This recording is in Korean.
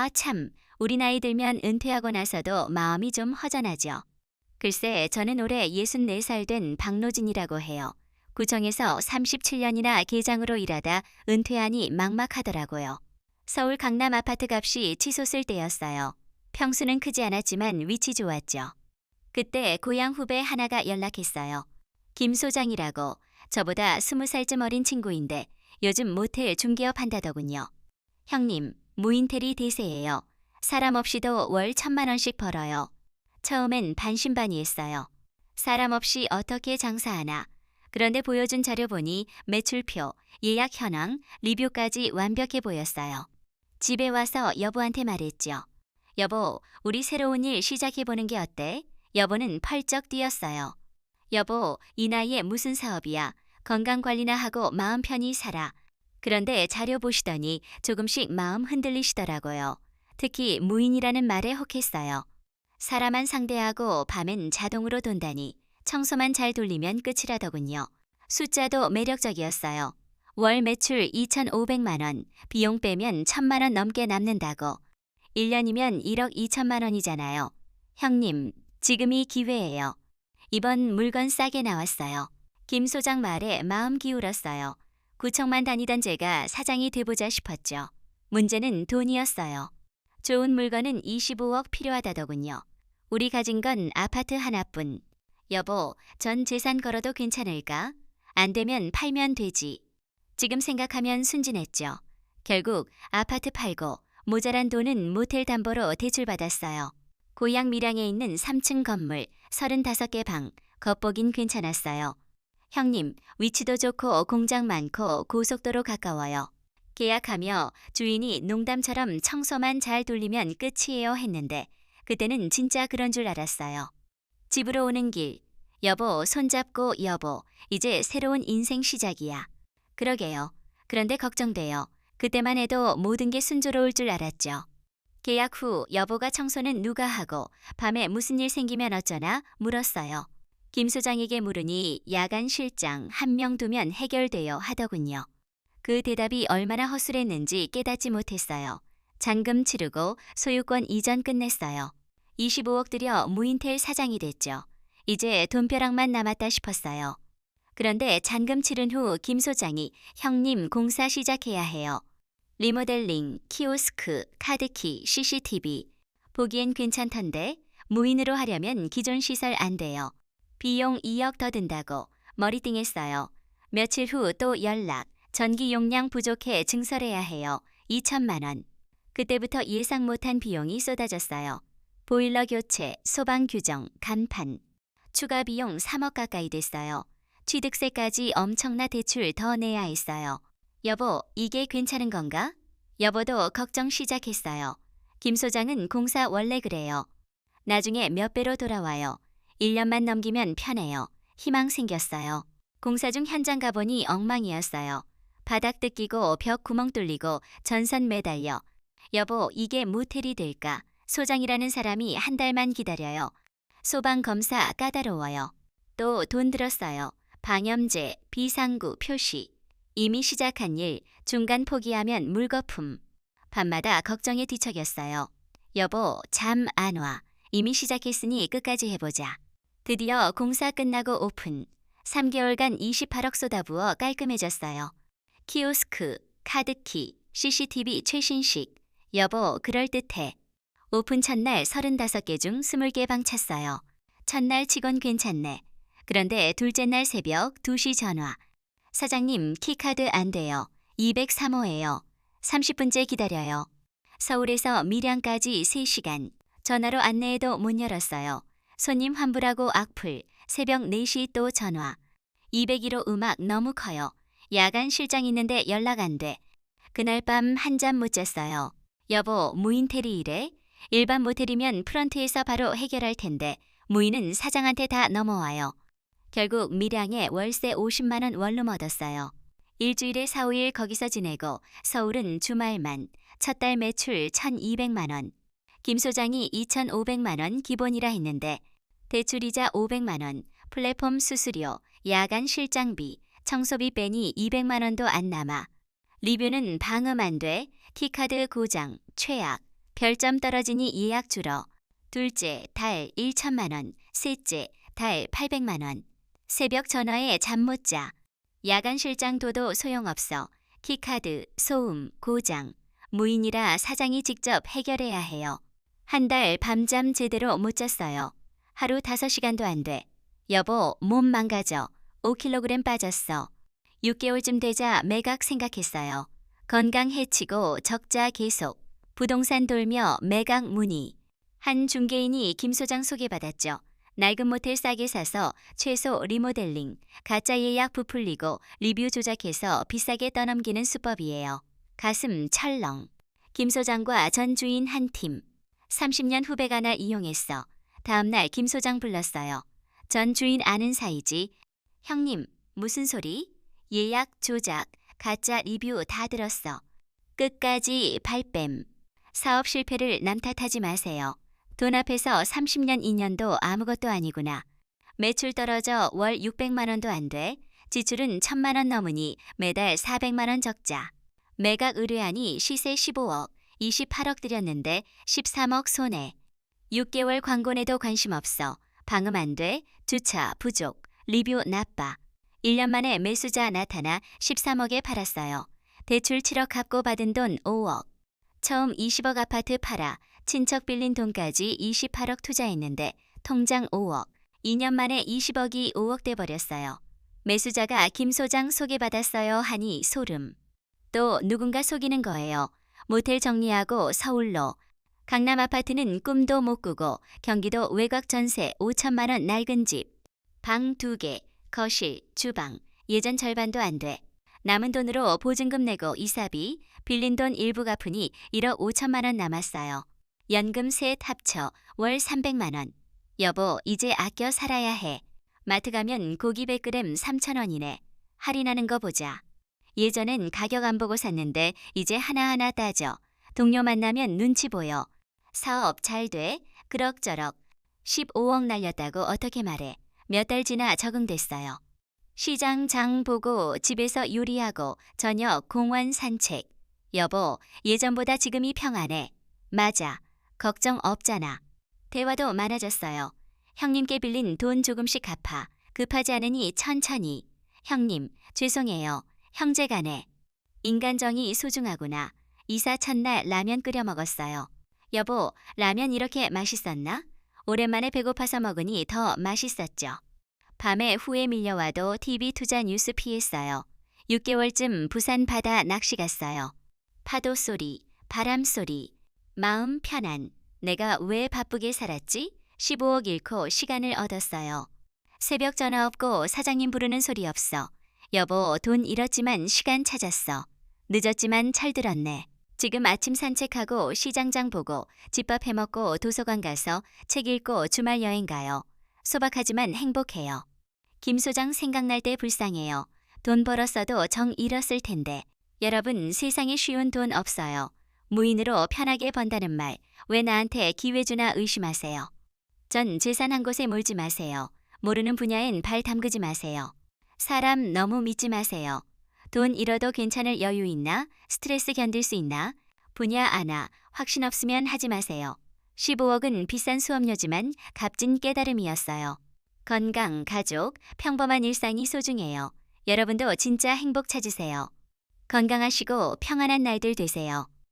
아, 참, 우리 나이 들면 은퇴하고 나서도 마음이 좀 허전하죠. 글쎄, 저는 올해 64살 된 박노진이라고 해요. 구청에서 37년이나 계장으로 일하다 은퇴하니 막막하더라고요. 서울 강남 아파트 값이 치솟을 때였어요. 평수는 크지 않았지만 위치 좋았죠. 그때 고향 후배 하나가 연락했어요. 김 소장이라고. 저보다 20살쯤 어린 친구인데 요즘 모텔 중개업 한다더군요. 형님, 무인텔이 대세예요. 사람 없이도 월 1,000만 원씩 벌어요. 처음엔 반신반의했어요. 사람 없이 어떻게 장사하나. 그런데 보여준 자료 보니 매출표, 예약 현황, 리뷰까지 완벽해 보였어요. 집에 와서 여보한테 말했죠. 여보, 우리 새로운 일 시작해보는 게 어때? 여보는 펄쩍 뛰었어요. 여보, 이 나이에 무슨 사업이야. 건강관리나 하고 마음 편히 살아. 그런데 자료 보시더니 조금씩 마음 흔들리시더라고요. 특히 무인이라는 말에 혹했어요. 사람만 상대하고 밤엔 자동으로 돈다니 청소만 잘 돌리면 끝이라더군요. 숫자도 매력적이었어요. 월 매출 2,500만 원, 비용 빼면 1,000만 원 넘게 남는다고. 1년이면 1억 2천만 원이잖아요. 형님, 지금이 기회예요. 이번 물건 싸게 나왔어요. 김 소장 말에 마음 기울었어요. 구청만 다니던 제가 사장이 돼보자 싶었죠. 문제는 돈이었어요. 좋은 물건은 25억 필요하다더군요. 우리 가진 건 아파트 하나뿐. 여보, 전 재산 걸어도 괜찮을까? 안 되면 팔면 되지. 지금 생각하면 순진했죠. 결국 아파트 팔고 모자란 돈은 모텔 담보로 대출받았어요. 고향 밀양에 있는 3층 건물 35개 방, 겉보긴 괜찮았어요. 형님, 위치도 좋고 공장 많고 고속도로 가까워요. 계약하며 주인이 농담처럼 청소만 잘 돌리면 끝이에요 했는데 그때는 진짜 그런 줄 알았어요. 집으로 오는 길, 여보 손잡고 여보, 이제 새로운 인생 시작이야. 그러게요. 그런데 걱정돼요. 그때만 해도 모든 게 순조로울 줄 알았죠. 계약 후 여보가 청소는 누가 하고 밤에 무슨 일 생기면 어쩌나 물었어요. 김 소장에게 물으니 야간 실장 1명 두면 해결돼요 하더군요. 그 대답이 얼마나 허술했는지 깨닫지 못했어요. 잔금 치르고 소유권 이전 끝냈어요. 25억 들여 무인텔 사장이 됐죠. 이제 돈벼락만 남았다 싶었어요. 그런데 잔금 치른 후 김 소장이 형님 공사 시작해야 해요. 리모델링, 키오스크, 카드키, CCTV. 보기엔 괜찮던데 무인으로 하려면 기존 시설 안 돼요. 비용 2억 더 든다고 머리띵했어요. 며칠 후 또 연락. 전기 용량 부족해 증설해야 해요. 2천만 원. 그때부터 예상 못한 비용이 쏟아졌어요. 보일러 교체, 소방 규정, 간판. 추가 비용 3억 가까이 됐어요. 취득세까지 엄청나 대출 더 내야 했어요. 여보, 이게 괜찮은 건가? 여보도 걱정 시작했어요. 김 소장은 공사 원래 그래요. 나중에 몇 배로 돌아와요. 1년만 넘기면 편해요. 희망 생겼어요. 공사 중 현장 가보니 엉망이었어요. 바닥 뜯기고 벽 구멍 뚫리고 전선 매달려. 여보, 이게 모텔이 될까? 소장이라는 사람이 한 달만 기다려요. 소방 검사 까다로워요. 또 돈 들었어요. 방염제, 비상구, 표시. 이미 시작한 일, 중간 포기하면 물거품. 밤마다 걱정에 뒤척였어요. 여보, 잠 안 와. 이미 시작했으니 끝까지 해보자. 드디어 공사 끝나고 오픈. 3개월간 28억 쏟아부어 깔끔해졌어요. 키오스크, 카드키, CCTV 최신식. 여보, 그럴듯해. 오픈 첫날 35개 중 20개 방 찼어요. 첫날 직원 괜찮네. 그런데 둘째 날 새벽 2시 전화. 사장님, 키카드 안 돼요. 203호예요. 30분째 기다려요. 서울에서 밀양까지 3시간. 전화로 안내해도 못 열었어요. 손님 환불하고 악플. 새벽 4시 또 전화. 201호 음악 너무 커요. 야간 실장 있는데 연락 안 돼. 그날 밤 한 잠 못 잤어요. 여보, 무인텔이 이래? 일반 모텔이면 프런트에서 바로 해결할 텐데 무인은 사장한테 다 넘어와요. 결국 밀양에 월세 50만 원 원룸 얻었어요. 일주일에 4, 5일 거기서 지내고 서울은 주말만. 첫 달 매출 1,200만 원. 김 소장이 2,500만 원 기본이라 했는데 대출이자 500만 원, 플랫폼 수수료, 야간 실장비, 청소비 빼니 200만 원도 안 남아. 리뷰는 방음 안 돼, 키카드 고장, 최악, 별점 떨어지니 예약 줄어. 둘째, 달 1천만 원. 셋째, 달 800만 원. 새벽 전화에 잠 못 자. 야간 실장 둬도 소용없어. 키카드, 소음, 고장. 무인이라 사장이 직접 해결해야 해요. 한 달 밤잠 제대로 못 잤어요. 하루 5시간도 안 돼. 여보, 몸 망가져. 5kg 빠졌어. 6개월쯤 되자 매각 생각했어요. 건강 해치고 적자 계속. 부동산 돌며 매각 문의. 한 중개인이 김 소장 소개받았죠. 낡은 모텔 싸게 사서 최소 리모델링, 가짜 예약 부풀리고 리뷰 조작해서 비싸게 떠넘기는 수법이에요. 가슴 철렁. 김 소장과 전 주인 한 팀. 30년 후배가 날 이용했어. 다음날 김 소장 불렀어요. 전 주인 아는 사이지. 형님, 무슨 소리? 예약 조작, 가짜 리뷰 다 들었어. 끝까지 발뺌. 사업 실패를 남 탓하지 마세요. 돈 앞에서 30년 인연도 아무것도 아니구나. 매출 떨어져 월 600만 원도 안 돼. 지출은 1000만 원 넘으니 매달 400만 원 적자. 매각 의뢰하니 시세 15억, 28억 들였는데 13억 손해. 6개월 광고 내도 관심 없어. 방음 안 돼. 주차 부족. 리뷰 나빠. 1년 만에 매수자 나타나 13억에 팔았어요. 대출 7억 갚고 받은 돈 5억. 처음 20억 아파트 팔아 친척 빌린 돈까지 28억 투자했는데 통장 5억. 2년 만에 20억이 5억 돼버렸어요. 매수자가 김 소장 소개받았어요 하니 소름. 또 누군가 속이는 거예요. 모텔 정리하고 서울로. 강남 아파트는 꿈도 못 꾸고 경기도 외곽 전세 5천만 원 낡은 집. 방 2개, 거실, 주방. 예전 절반도 안 돼. 남은 돈으로 보증금 내고 이사비, 빌린 돈 일부 갚으니 1억 5천만 원 남았어요. 연금 셋 합쳐 월 300만 원. 여보, 이제 아껴 살아야 해. 마트 가면 고기 100g 3,000원이네. 할인하는 거 보자. 예전엔 가격 안 보고 샀는데 이제 하나하나 따져. 동료 만나면 눈치 보여. 사업 잘 돼? 그럭저럭. 15억 날렸다고 어떻게 말해. 몇 달 지나 적응됐어요. 시장 장 보고 집에서 요리하고 저녁 공원 산책. 여보, 예전보다 지금이 평안해. 맞아. 걱정 없잖아. 대화도 많아졌어요. 형님께 빌린 돈 조금씩 갚아. 급하지 않으니 천천히. 형님, 죄송해요. 형제간에. 인간정이 소중하구나. 이사 첫날 라면 끓여 먹었어요. 여보, 라면 이렇게 맛있었나? 오랜만에 배고파서 먹으니 더 맛있었죠. 밤에 후에 밀려와도 TV 투자 뉴스 피했어요. 6개월쯤 부산 바다 낚시 갔어요. 파도 소리, 바람 소리, 마음 편안. 내가 왜 바쁘게 살았지? 15억 잃고 시간을 얻었어요. 새벽 전화 없고 사장님 부르는 소리 없어. 여보, 돈 잃었지만 시간 찾았어. 늦었지만 철들었네. 지금 아침 산책하고 시장장 보고 집밥 해먹고 도서관 가서 책 읽고 주말 여행 가요. 소박하지만 행복해요. 김 소장 생각날 때 불쌍해요. 돈 벌었어도 정 잃었을 텐데. 여러분, 세상에 쉬운 돈 없어요. 무인으로 편하게 번다는 말, 왜 나한테 기회 주나 의심하세요. 전 재산 한 곳에 몰지 마세요. 모르는 분야엔 발 담그지 마세요. 사람 너무 믿지 마세요. 돈 잃어도 괜찮을 여유 있나? 스트레스 견딜 수 있나? 분야 아나, 확신 없으면 하지 마세요. 15억은 비싼 수업료지만 값진 깨달음이었어요. 건강, 가족, 평범한 일상이 소중해요. 여러분도 진짜 행복 찾으세요. 건강하시고 평안한 날들 되세요.